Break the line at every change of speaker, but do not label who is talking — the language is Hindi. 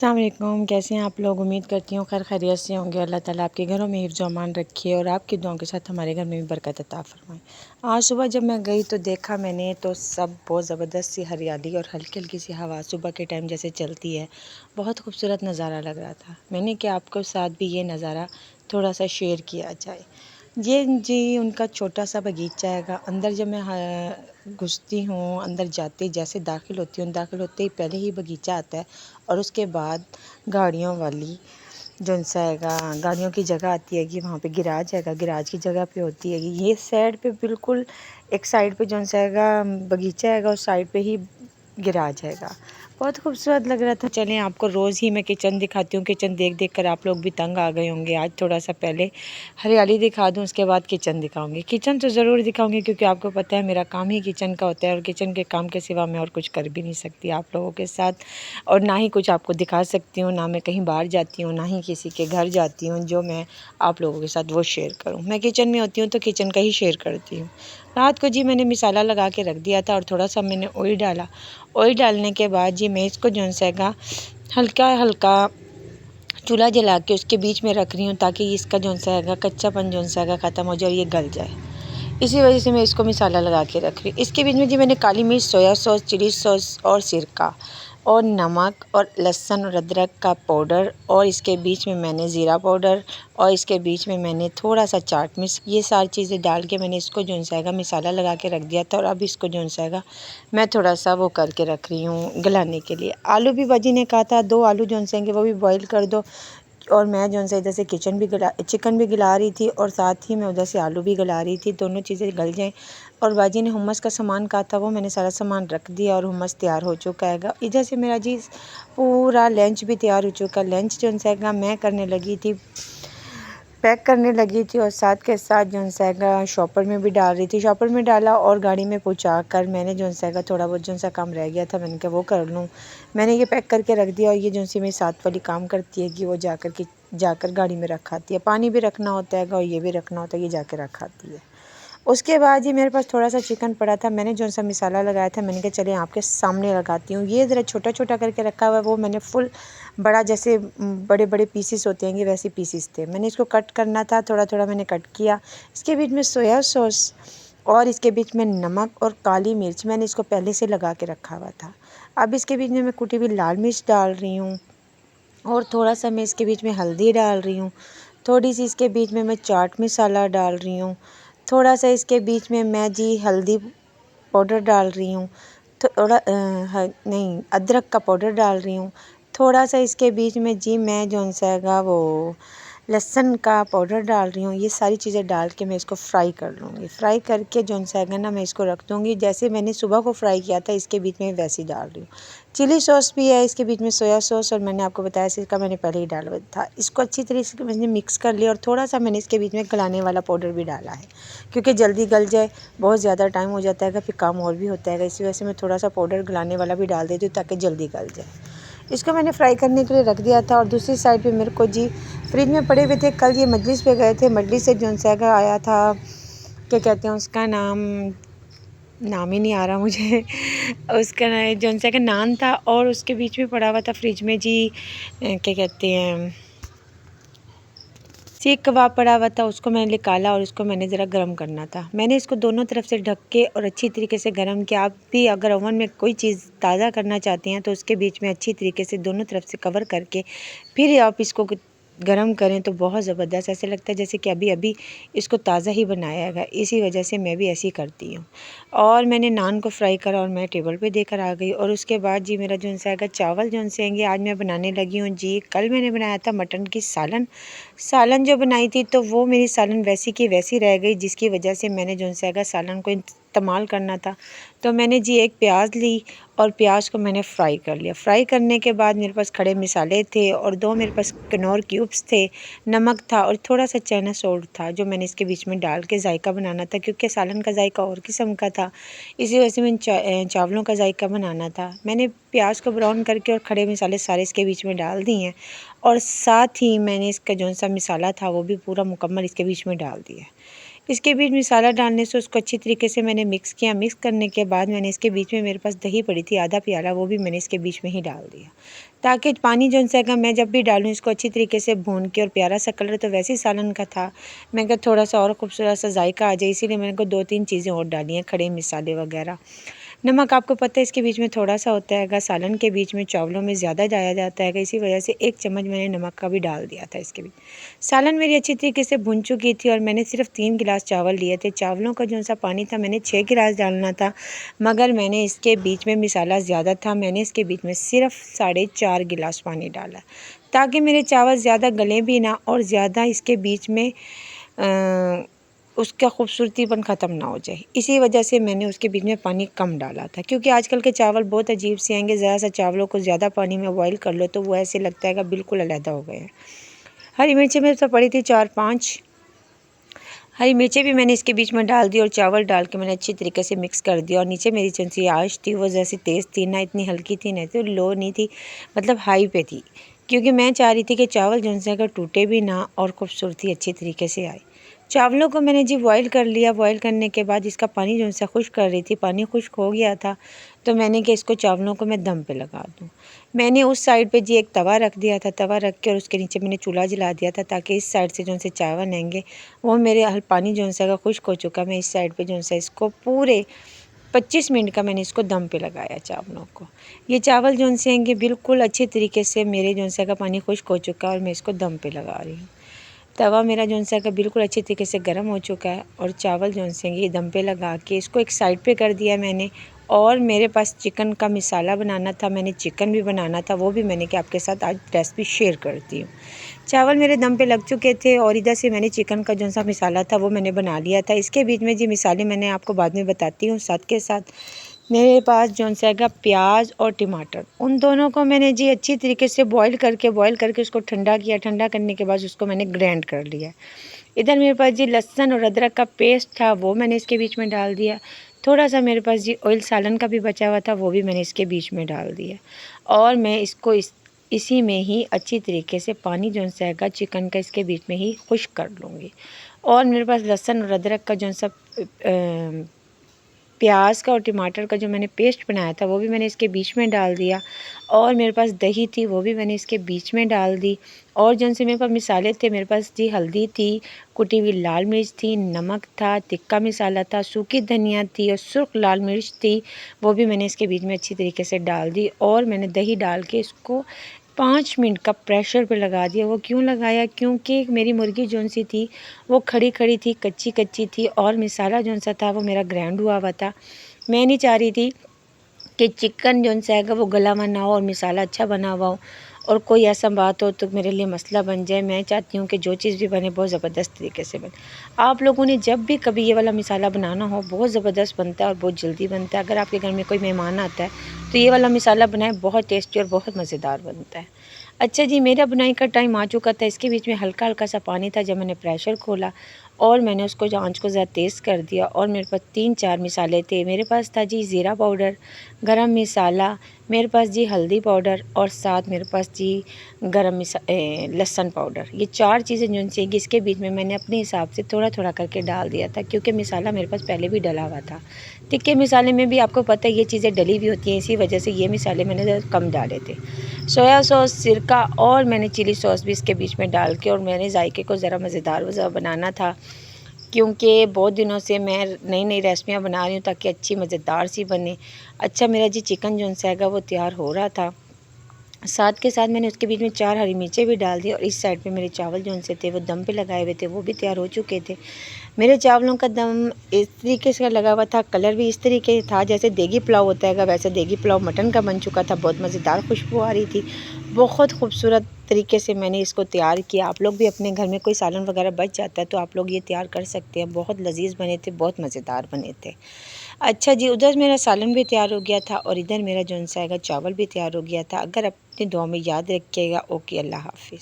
अस्सलाम वालेकुम। कैसे हैं आप लोग? उम्मीद करती हूँ खैर खैरियत से होंगे। अल्लाह ताला आपके घरों में हिफ्ज़ व अमान रखे और आपकी दुआओं के साथ हमारे घर में भी बरकत अता फरमाए। आज सुबह जब मैं गई तो देखा मैंने तो सब बहुत ज़बरदस्त सी हरियाली और हल्की हल्की सी हवा सुबह के टाइम जैसे चलती है, बहुत खूबसूरत नज़ारा लग रहा था। मैंने कि आपके साथ भी ये नज़ारा थोड़ा सा शेयर किया जाए। ये जी उनका छोटा सा बगीचा हैगा। अंदर जब मैं घुसती हूँ, अंदर जाते जैसे दाखिल होती हूँ, दाखिल होते ही पहले ही बगीचा आता है और उसके बाद गाड़ियों वाली जौन-सा हैगा गाड़ियों की जगह आती है कि वहाँ पे गैराज हैगा, गैराज की जगह पे होती है। ये साइड पे बिल्कुल एक साइड पे जौन-सा हैगा बगीचा हैगा, उस साइड पे ही गैराज हैगा। बहुत खूबसूरत लग रहा था। चलें आपको रोज़ ही मैं किचन दिखाती हूँ। किचन देख-देख कर आप लोग भी तंग आ गए होंगे। आज थोड़ा-सा पहले हरियाली दिखा दूँ, उसके बाद किचन दिखाऊँगी। किचन तो ज़रूर दिखाऊँगी क्योंकि आपको पता है मेरा काम ही किचन का होता है और किचन के काम के सिवा मैं और कुछ कर भी नहीं सकती आप लोगों के साथ और ना ही कुछ आपको दिखा सकती हूँ, ना मैं कहीं बाहर जाती हूँ, ना ही किसी के घर जाती हूँ जो मैं आप लोगों के साथ वो शेयर करूँ। मैं किचन में होती हूँ तो किचन का ही शेयर करती हूँ। रात को जी मैंने मसाला लगा के रख दिया था और थोड़ा-सा मैंने ऑयल डाला। ऑयल डालने के बाद जी मैं इसको जौन-सा हैगा हल्का-हल्का चूल्हा जला के उसके बीच में रख रही हूँ ताकि इसका जौन-सा हैगा कच्चापन जौन-सा हैगा ख़त्म हो जाए और ये गल जाए। इसी वजह से मैं इसको मसाला लगा के रख रही हूँ। इसके बीच में जी मैंने काली मिर्च, सोया सॉस, चिली सॉस और सिरका और नमक और लहसुन और अदरक का पाउडर और इसके बीच में मैंने ज़ीरा पाउडर और इसके बीच में मैंने थोड़ा-सा चाट मिर्च, ये सारी चीज़ें डाल के मैंने इसको जौन-सा हैगा मसाला लगा के रख दिया था और अब इसको जौन-सा हैगा मैं थोड़ा-सा वो करके रख रही हूँ गलाने के लिए। आलू भी बाजी ने कहा था 2 आलू जौन से हैंगे वो भी बॉयल कर दो और मैं जौन सा इधर से चिकन भी गला रही थी और साथ ही मैं उधर से आलू भी गला रही थी, दोनों चीज़ें गल जाएँ। और बाजी ने हुम्मस का सामान कहा था वो मैंने सारा सामान रख दिया और हुम्मस तैयार हो चुका हैगा। इधर से मेरा जी पूरा लंच भी तैयार हो चुका। लंच जौन सा हैगा मैं करने लगी थी, पैक करने लगी थी और साथ के साथ जौन-सा हैगा शॉपर में भी डाल रही थी। शॉपर में डाला और गाड़ी में पहुँचा कर मैंने जौन-सा हैगा थोड़ा बहुत जौन-सा काम रह गया था मैंने कहा वो कर लूँ। मैंने ये पैक करके रख दिया और ये जौन-सी मेरी साथ वाली काम करती है कि वो जाकर गाड़ी में रख आती है। पानी भी रखना होता हैगा और ये भी रखना होता है, ये जाके रख आती है। उसके बाद जी मेरे पास थोड़ा-सा चिकन पड़ा था, मैंने जौन-सा मसाला लगाया था मैंने कहा चलिए आपके सामने लगाती हूँ। ये ज़रा छोटा-छोटा करके रखा हुआ है वो मैंने फुल बड़ा जैसे बड़े-बड़े पीसेस होते हैं वैसे पीसेस थे। मैंने इसको कट करना था, थोड़ा-थोड़ा मैंने कट किया। इसके बीच में सोया सॉस और इसके बीच में नमक और काली मिर्च मैंने इसको पहले से लगा के रखा हुआ था। अब इसके बीच में मैं कुटी हुई लाल मिर्च डाल रही हूँ और थोड़ा-सा मैं इसके बीच में हल्दी डाल रही हूँ। थोड़ी-सी इसके बीच में मैं चाट मसाला डाल रही हूँ। थोड़ा-सा इसके बीच में मैं जी हल्दी पाउडर डाल रही हूँ। थोड़ा नहीं अदरक का पाउडर डाल रही हूँ। थोड़ा-सा इसके बीच में जी मैं जौन-सा हैगा वो लहसुन का पाउडर डाल रही हूँ। ये सारी चीज़ें डाल के मैं इसको फ्राई कर लूँगी। फ्राई करके जौन-सा हैगा ना मैं इसको रख दूँगी। जैसे मैंने सुबह को फ्राई किया था इसके बीच में वैसे ही डाल रही हूँ। चिली सॉस भी है इसके बीच में, सोया सॉस और मैंने आपको बताया सिरका मैंने पहले ही डाला हुआ था। इसको अच्छी तरीके से मैंने मिक्स कर लिया और थोड़ा-सा मैंने इसके बीच में गलाने वाला पाउडर भी डाला है क्योंकि जल्दी गल जाए, बहुत ज़्यादा टाइम हो जाता है फिर काम और भी होता है। इसी वजह से मैं थोड़ा-सा पाउडर गलाने वाला भी डाल देती हूँ ताकि जल्दी गल जाए। इसको मैंने फ्राई करने के लिए रख दिया था और दूसरी साइड पे मेरे को जी फ्रिज में पड़े हुए थे। कल ये मजलिस पे गए थे, मजलिस से जौन-सा हैगा आया था, क्या कहते हैं उसका नाम ही नहीं आ रहा मुझे उसका जौन-सा हैगा नान था और उसके बीच में पड़ा हुआ था फ्रिज में जी क्या कहते हैं सीख कबाब पड़ा हुआ था, उसको मैंने निकाला और उसको मैंने ज़रा गर्म करना था। मैंने इसको दोनों तरफ से ढक के और अच्छी तरीके से गर्म किया। आप भी अगर ओवन में कोई चीज़ ताज़ा करना चाहते हैं तो उसके बीच में अच्छी तरीके से दोनों तरफ से कवर करके फिर आप इसको गरम करें तो बहुत ज़बरदस्त ऐसे लगता है जैसे कि अभी-अभी इसको ताज़ा ही बनाया है। इसी वजह से मैं भी ऐसे ही करती हूँ। और मैंने नान को फ्राई करा और मैं टेबल पे देकर आ गई और उसके बाद जी मेरा जौन-सा हैगा चावल जौन-से हैंगे आज मैं बनाने लगी हूँ जी। कल मैंने बनाया था मटन की सालन जो बनाई थी तो वो मेरी सालन वैसी की वैसी रह गई जिसकी वजह से मैंने जौन-सा हैगा सालन को इस्तेमाल करना था। तो मैंने जी एक प्याज ली और प्याज को मैंने फ्राई कर लिया। फ्राई करने के बाद मेरे पास खड़े मसाले थे और 2 मेरे पास कनौर क्यूब्स थे, नमक था और थोड़ा-सा चना सॉल्ट था जो मैंने इसके बीच में डाल के जायका बनाना था क्योंकि सालन का जायका और किस्म का था। इसी वजह से मैंने चावलों का जायका बनाना था। मैंने प्याज को ब्राउन करके और खड़े मसाले सारे इसके बीच में डाल दिए हैं और साथ ही मैंने इसका जौन-सा मसाला था वो भी पूरा मुकम्मल इसके बीच में डाल दिया। इसके बीच मसाला डालने से उसको अच्छी तरीके से मैंने मिक्स किया। मिक्स करने के बाद मैंने इसके बीच में मेरे पास दही पड़ी थी आधा प्याला, वो भी मैंने इसके बीच में ही डाल दिया। ताकि पानी जो है मैं जब भी डालूँ इसको अच्छी तरीके से भून के, और प्यारा सा कलर तो वैसे ही सालन का था, मैं कहा थोड़ा सा और खूबसूरत सा जायका आ जाए, इसीलिए मैंने को 2-3 चीज़ें और डाली हैं, खड़े मसाले वगैरह। नमक आपको पता है इसके बीच में थोड़ा सा होता है, सालन के बीच में चावलों में ज़्यादा डाला जाता है, इसी वजह से 1 चम्मच मैंने नमक का भी डाल दिया था इसके बीच। सालन मेरी अच्छी तरीके से भुन चुकी थी और मैंने सिर्फ 3 गिलास चावल लिए थे। चावलों का जो सा पानी था मैंने 6 गिलास डालना था, मगर मैंने इसके बीच में मिसाला ज़्यादा था, मैंने इसके बीच में सिर्फ 4.5 गिलास पानी डाला, ताकि मेरे चावल ज़्यादा गले भी ना और ज़्यादा इसके बीच में उसका खूबसूरतीपन ख़त्म ना हो जाए। इसी वजह से मैंने उसके बीच में पानी कम डाला था, क्योंकि आजकल के चावल बहुत अजीब से आएंगे, ज़रा सा चावलों को ज़्यादा पानी में बॉयल कर लो तो वो ऐसे लगता है कि बिल्कुल अलहदा हो गए हैं। हरी मिर्चें मेरे पास पड़ी थी 4-5 हरी मिर्चें भी मैंने इसके बीच में डाल दी और चावल डाल के मैंने अच्छी तरीके से मिक्स कर दिया। और नीचे मेरी चंसी आँच थी वो जैसी तेज़ थी ना, इतनी हल्की थी ना, तो लो नहीं थी, मतलब हाई पे थी, क्योंकि मैं चाह रही थी कि चावल जो है टूटे भी ना और खूबसूरती अच्छी तरीके से आए। चावलों को मैंने जी बॉयल कर लिया। बॉयल करने के बाद इसका पानी जो है खुश्क कर रही थी, पानी खुश्क हो गया था, तो मैंने कि इसको चावलों को मैं दम पे लगा दूँ। मैंने उस साइड पे जी एक तवा रख दिया था, तवा रख के और उसके नीचे मैंने चूल्हा जला दिया था, ताकि इस साइड से जो से चावल आएंगे वो मेरे पानी जो है खुश्क हो चुका। मैं इस साइड पे जो है इसको पूरे 25 मिनट का मैंने इसको दम पे लगाया चावलों को। ये चावल जो हैं बिल्कुल अच्छे तरीके से मेरे जो है पानी खुश्क हो चुका और मैं इसको दम पे लगा रही हूँ। तवा मेरा जो है बिल्कुल अच्छी तरीके से गर्म हो चुका है और चावल जो है ये दम पे लगा के इसको एक साइड पे कर दिया मैंने। और मेरे पास चिकन का मिसाला बनाना था, मैंने चिकन भी बनाना था, वो भी मैंने कि आपके साथ आज रेसिपी शेयर करती हूँ। चावल मेरे दम पे लग चुके थे और इधर से मैंने चिकन का जो सा मिसाला था वो मैंने बना लिया था। इसके बीच में जी मिसाले मैंने आपको बाद में बताती हूँ। साथ के साथ मेरे पास जो है प्याज और टमाटर, उन दोनों को मैंने जी अच्छी तरीके से बॉईल करके उसको ठंडा किया। ठंडा करने के बाद उसको मैंने ग्राइंड कर लिया। इधर मेरे पास जी लहसुन और अदरक का पेस्ट था, वो मैंने इसके बीच में डाल दिया। थोड़ा सा मेरे पास जी ऑयल सालन का भी बचा हुआ था, वो भी मैंने इसके बीच में डाल दिया। और मैं इसको इसी में ही अच्छी तरीके से पानी जो है चिकन का इसके बीच में ही खुश्क कर लूँगी। और मेरे पास लहसुन और अदरक का जो सब प्याज का और टमाटर का जो मैंने पेस्ट बनाया था वो भी मैंने इसके बीच में डाल दिया। और मेरे पास दही थी, वो भी मैंने इसके बीच में डाल दी। और जो से मेरे पास मिसाले थे, मेरे पास जी हल्दी थी, कुटी हुई लाल मिर्च थी, नमक था, तिक्का मिसाला था, सूखी धनिया थी और सुर्ख लाल मिर्च थी, वो भी मैंने इसके बीच में अच्छी तरीके से डाल दी। और मैंने दही डाल के इसको 5 मिनट का प्रेशर पे लगा दिया। वो क्यों लगाया? क्योंकि मेरी मुर्गी जो सी थी वो खड़ी खड़ी थी, कच्ची कच्ची थी और मिसाला जो सा था वो मेरा ग्राइंड हुआ हुआ था। मैं नहीं चाह रही थी कि चिकन जो सा है वो गला हुआ ना हो और मिसाला अच्छा बना हुआ हो और कोई ऐसा बात हो तो मेरे लिए मसला बन जाए। मैं चाहती हूँ कि जो चीज़ भी बने बहुत ज़बरदस्त तरीके से बने। आप लोगों ने जब भी कभी ये वाला मिसाला बनाना हो, बहुत ज़बरदस्त बनता है और बहुत जल्दी बनता है। अगर आपके घर में कोई मेहमान आता है तो ये वाला मिसाला बनाए, बहुत टेस्टी और बहुत मज़ेदार बनता है। अच्छा जी, मेरा बुनाई का टाइम आ चुका था। इसके बीच में हल्का हल्का सा पानी था। जब मैंने प्रेशर खोला और मैंने उसको जो आँच को ज़रा तेज़ कर दिया और मेरे पास 3-4 मिसाले थे। मेरे पास था जी ज़ीरा पाउडर, गरम मसाला, मेरे पास जी हल्दी पाउडर और साथ मेरे पास जी लहसुन पाउडर। ये 4 चीज़ें जो सी इसके बीच में मैंने अपने हिसाब से थोड़ा थोड़ा करके डाल दिया था, क्योंकि मिसाला मेरे पास पहले भी डला हुआ था। तिक्के मिसाले में भी आपको पता है ये चीज़ें डली हुई होती हैं, इसी वजह से ये मिसाले मैंने कम डाले थे। सोया सॉस, सिरका और मैंने चिली सॉस भी इसके बीच में डाल के, और मैंने जायके को ज़रा मज़ेदार व बनाना था, क्योंकि बहुत दिनों से मैं नई नई रेसिपियाँ बना रही हूँ ताकि अच्छी मज़ेदार सी बने। अच्छा, मेरा जी चिकन जो है वो तैयार हो रहा था। साथ के साथ मैंने उसके बीच में 4 हरी मिर्चें भी डाल दी और इस साइड पे मेरे चावल जो से थे वो दम पे लगाए हुए थे, वो भी तैयार हो चुके थे। मेरे चावलों का दम इस तरीके से लगा हुआ था, कलर भी इस तरीके था जैसे देगी पुलाव होता है, वैसे देगी पुलाव मटन का बन चुका था। बहुत मज़ेदार खुशबू आ रही थी। बहुत खूबसूरत तरीके से मैंने इसको तैयार किया। आप लोग भी अपने घर में कोई सालन वगैरह बच जाता है तो आप लोग ये तैयार कर सकते हैं। बहुत लजीज बने थे, बहुत मज़ेदार बने थे। अच्छा जी, उधर मेरा सालन भी तैयार हो गया था और इधर मेरा जो है चावल भी तैयार हो गया था। अगर अपनी दुआ में याद रखिएगा। ओके, अल्लाह हाफ़िज़।